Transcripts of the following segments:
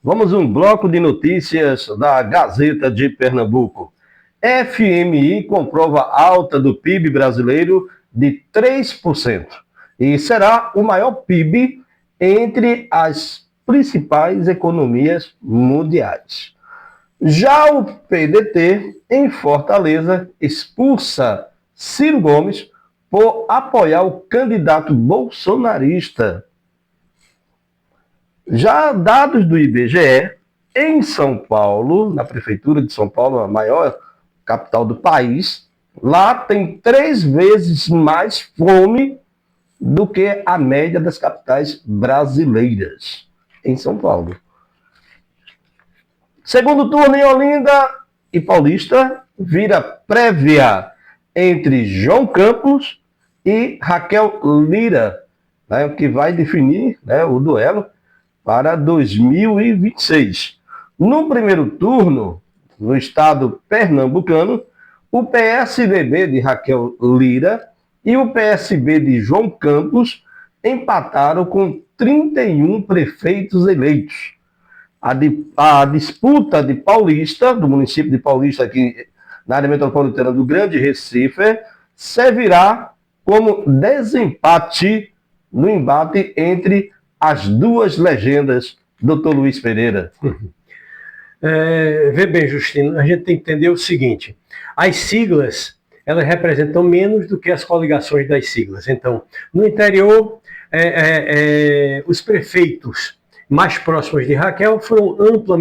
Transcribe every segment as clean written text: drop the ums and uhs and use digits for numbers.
Vamos um bloco de notícias da Gazeta de Pernambuco. FMI comprova alta do PIB brasileiro de 3% e será o maior PIB entre as principais economias mundiais. Já o PDT, em Fortaleza, expulsa Ciro Gomes por apoiar o candidato bolsonarista. Já dados do IBGE, em São Paulo, na prefeitura de São Paulo, a maior capital do país, lá tem 3 vezes mais fome do que a média das capitais brasileiras, em São Paulo. Segundo turno em Olinda e Paulista, vira prévia entre João Campos e Raquel Lira, né, que vai definir, né, o duelo para 2026. No primeiro turno, no estado pernambucano, o PSDB de Raquel Lira e o PSB de João Campos empataram com 31 prefeitos eleitos. A disputa de Paulista, do município de Paulista, aqui na área metropolitana do Grande Recife, servirá como desempate no embate entre as duas legendas, Dr. Luiz Pereira. Vê bem, Justino, a gente tem que entender o seguinte: as siglas, elas representam menos do que as coligações das siglas. Então, no interior, os prefeitos mais próximos de Raquel foram ampla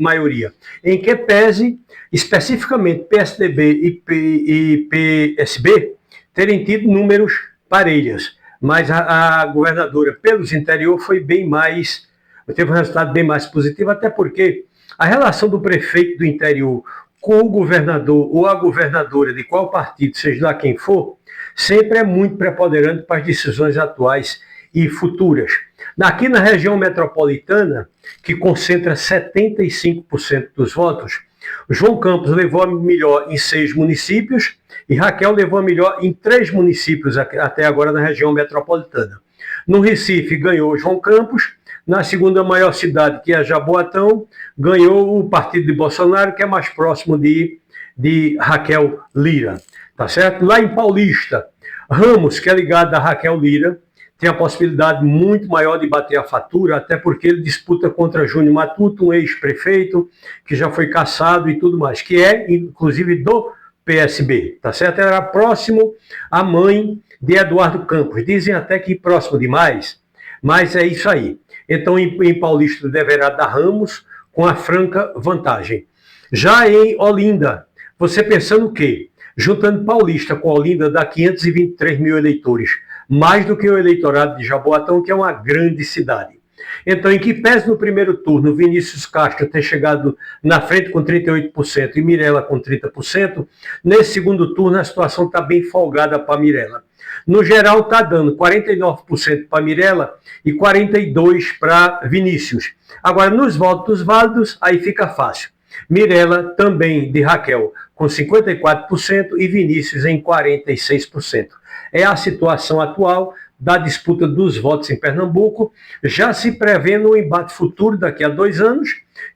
maioria, em que pese especificamente PSDB e PSB terem tido números parelhos, mas a governadora pelos interior foi teve um resultado bem mais positivo, até porque a relação do prefeito do interior com o governador ou a governadora de qual partido, seja lá quem for, sempre é muito preponderante para as decisões atuais e futuras. Aqui na região metropolitana, que concentra 75% dos votos, João Campos levou a melhor em 6 municípios e Raquel levou a melhor em 3 municípios até agora na região metropolitana. No Recife ganhou João Campos, na segunda maior cidade, que é Jaboatão, ganhou o partido de Bolsonaro, que é mais próximo de Raquel Lira, tá certo? Lá em Paulista, Ramos, que é ligado a Raquel Lira, tem a possibilidade muito maior de bater a fatura, até porque ele disputa contra Júnior Matuto, um ex-prefeito, que já foi cassado e tudo mais, que é, inclusive, do PSB, tá certo? Era próximo à mãe de Eduardo Campos. Dizem até que próximo demais, mas é isso aí. Então, em Paulista, deverá dar Ramos com a franca vantagem. Já em Olinda, você pensando o quê? Juntando Paulista com Olinda, dá 523 mil eleitores, mais do que o eleitorado de Jaboatão, que é uma grande cidade. Então, em que pese no primeiro turno Vinícius Castro ter chegado na frente com 38% e Mirella com 30%, nesse segundo turno a situação está bem folgada para Mirella. No geral, está dando 49% para Mirella e 42% para Vinícius. Agora, nos votos válidos, aí fica fácil. Mirella também de Raquel com 54% e Vinícius em 46%. É a situação atual da disputa dos votos em Pernambuco, já se prevendo um embate futuro daqui a 2 anos,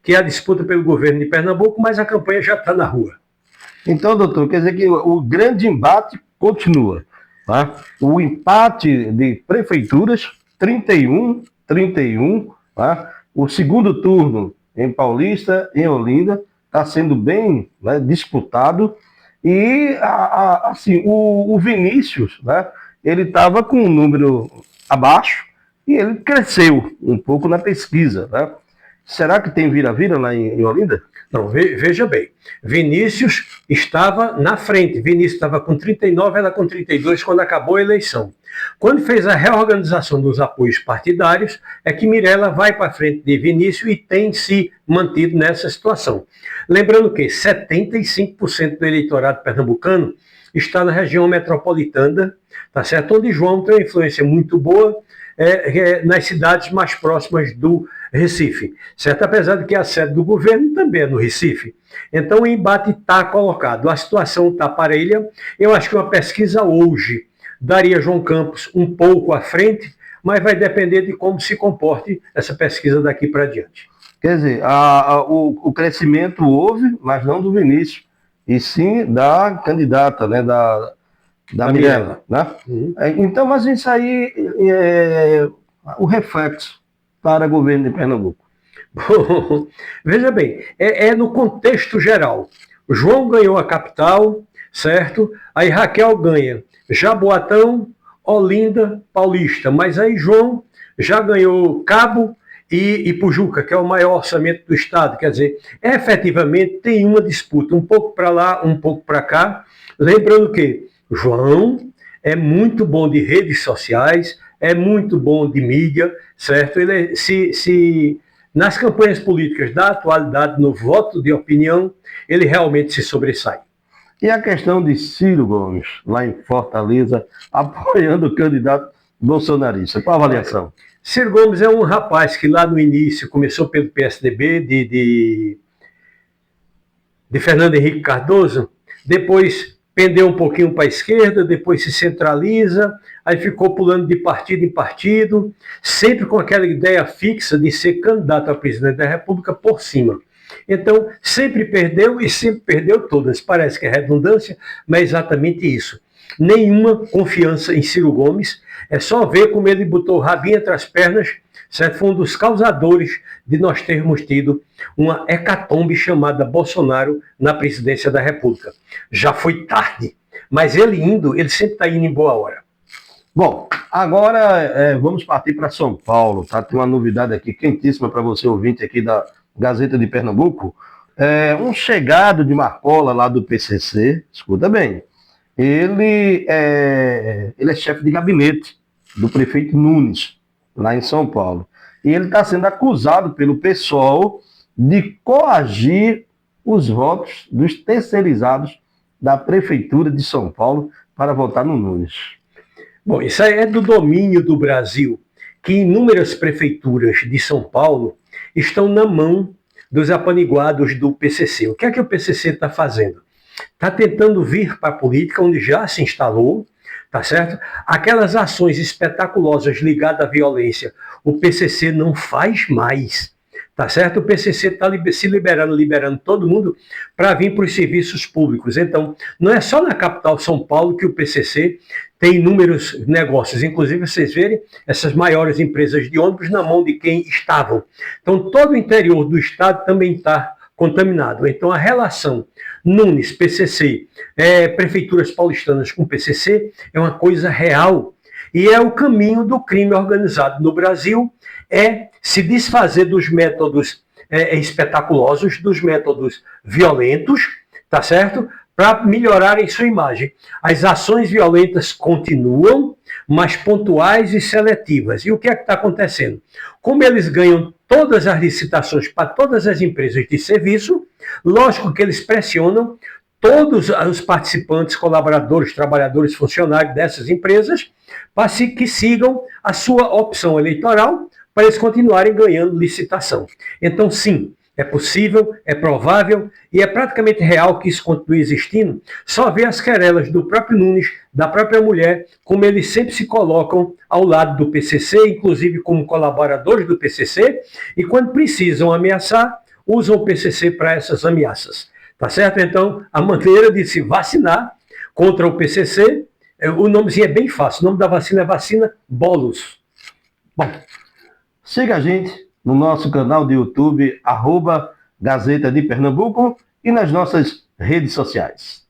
que é a disputa pelo governo de Pernambuco, mas a campanha já está na rua. Então, doutor, quer dizer que o grande embate continua, tá? O empate de prefeituras, 31, tá? O segundo turno em Paulista, em Olinda, está sendo bem, né, disputado. E assim, o Vinícius, né, ele estava com um número abaixo e ele cresceu um pouco na pesquisa, né? Será que tem vira-vira lá em Olinda? Não, veja bem, Vinícius estava na frente, Vinícius estava com 39, ela com 32 quando acabou a eleição. Quando fez a reorganização dos apoios partidários, é que Mirella vai para frente de Vinícius e tem se mantido nessa situação. Lembrando que 75% do eleitorado pernambucano está na região metropolitana, tá certo? Onde João tem uma influência muito boa nas cidades mais próximas do Recife, certo? Apesar de que a sede do governo também é no Recife. Então o embate está colocado, a situação está parelha. Eu acho que uma pesquisa hoje daria João Campos um pouco à frente, mas vai depender de como se comporte essa pesquisa daqui para diante. Quer dizer, o crescimento houve, mas não do Vinícius, e sim da candidata, né, da Mirella, né? Uhum. Então, mas isso aí é o reflexo para o governo de Pernambuco. Bom, veja bem, é no contexto geral. O João ganhou a capital, certo? Aí Raquel ganha Jaboatão, Olinda, Paulista. Mas aí João já ganhou Cabo e Pujuca, que é o maior orçamento do estado. Quer dizer, efetivamente tem uma disputa, um pouco para lá, um pouco para cá. Lembrando que João é muito bom de redes sociais, é muito bom de mídia, certo? Ele se nas campanhas políticas da atualidade, no voto de opinião, ele realmente se sobressai. E a questão de Ciro Gomes, lá em Fortaleza, apoiando o candidato bolsonarista. Qual a avaliação? Ciro Gomes é um rapaz que lá no início começou pelo PSDB de Fernando Henrique Cardoso, depois pendeu um pouquinho para a esquerda, depois se centraliza, aí ficou pulando de partido em partido, sempre com aquela ideia fixa de ser candidato a presidente da República por cima. Então, sempre perdeu e sempre perdeu todas. Parece que é redundância, mas é exatamente isso. Nenhuma confiança em Ciro Gomes, é só ver como ele botou o rabinho entre as pernas, certo? Foi um dos causadores de nós termos tido uma hecatombe chamada Bolsonaro na presidência da República. Já foi tarde, mas ele sempre está indo em boa hora. Bom, agora vamos partir para São Paulo, tá? Tem uma novidade aqui quentíssima para você, ouvinte aqui da Gazeta de Pernambuco. Um chegado de Marcola lá do PCC, escuta bem, ele é chefe de gabinete do prefeito Nunes, lá em São Paulo. E ele está sendo acusado pelo PSOL de coagir os votos dos terceirizados da Prefeitura de São Paulo para votar no Nunes. Bom, isso aí é do domínio do Brasil, que inúmeras prefeituras de São Paulo estão na mão dos apaniguados do PCC. O que é que o PCC está fazendo? Está tentando vir para a política, onde já se instalou, tá certo? Aquelas ações espetaculosas ligadas à violência, o PCC não faz mais, tá certo? O PCC está se liberando todo mundo para vir para os serviços públicos. Então, não é só na capital São Paulo que o PCC tem inúmeros negócios, inclusive vocês verem essas maiores empresas de ônibus na mão de quem estavam. Então, todo o interior do estado também está contaminado. Então, a relação Nunes, PCC, prefeituras paulistanas com PCC é uma coisa real. E é o caminho do crime organizado no Brasil, é se desfazer dos métodos espetaculosos, dos métodos violentos, tá certo? Para melhorarem sua imagem. As ações violentas continuam, mas pontuais e seletivas. E o que é que está acontecendo? Como eles ganham todas as licitações para todas as empresas de serviço, lógico que eles pressionam todos os participantes, colaboradores, trabalhadores, funcionários dessas empresas para que sigam a sua opção eleitoral para eles continuarem ganhando licitação. Então, sim, é possível, é provável e é praticamente real que isso continue existindo. Só ver as querelas do próprio Nunes, da própria mulher, como eles sempre se colocam ao lado do PCC, inclusive como colaboradores do PCC, e quando precisam ameaçar, usam o PCC para essas ameaças. Tá certo? Então, a maneira de se vacinar contra o PCC, o nomezinho é bem fácil. O nome da vacina é vacina Bolos. Bom, siga a gente no nosso canal do YouTube, @Gazeta de Pernambuco, e nas nossas redes sociais.